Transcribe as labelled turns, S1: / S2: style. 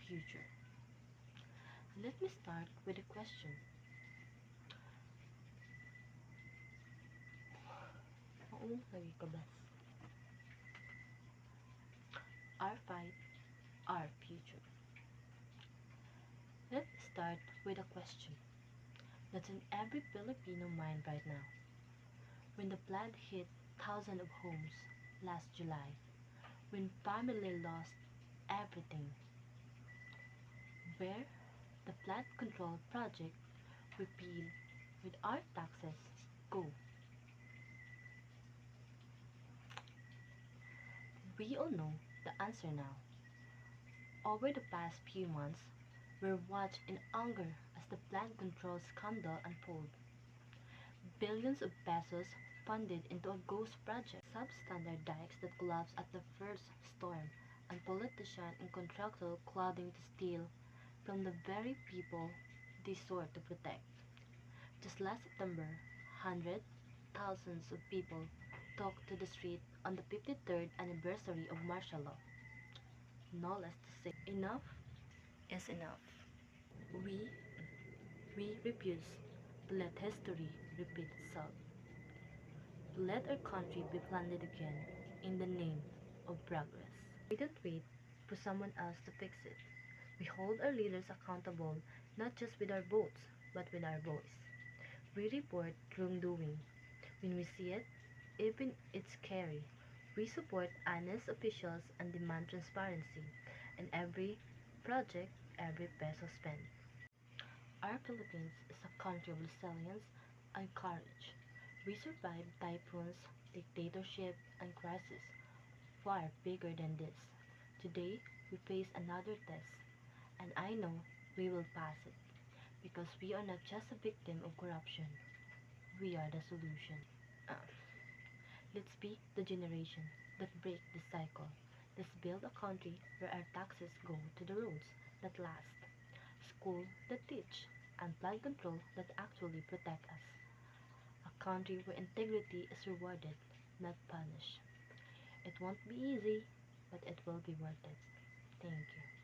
S1: future. Let me start with a question. Oo, nagikabas. Our fight, our future. Let's start with a question that's in every Filipino mind right now. When the flood hit thousands of homes last July, when family lost everything, where the flood control project we paid with our taxes go? We all know the answer now. Over the past few months, we've watched in anger as the flood control scandal unfold. Billions of pesos funded into a ghost project, substandard dikes that collapsed at the first storm, and politicians and contractors clouding to steal from the very people they sought to protect. Just last September, hundreds, thousands of people took to the street on the 53rd anniversary of martial law. No less to say, enough is enough. We, we refuse to let history repeat itself. To let our country be plundered again in the name of progress. We don't wait for someone else to fix it. We hold our leaders accountable not just with our votes, but with our voice. We report wrongdoing. When we see it, even it's scary. We support honest officials and demand transparency in every project, every peso spent. Our Philippines is a country of resilience and courage. We survived typhoons, dictatorship, and crisis far bigger than this. Today, we face another test, and I know we will pass it because we are not just a victim of corruption, we are the solution. Uh, let's be the generation that break this cycle. Let's build a country where our taxes go to the roads that last, school that teach, and flood control that actually protect us. A country where integrity is rewarded, not punished. It won't be easy, but it will be worth it. Thank you.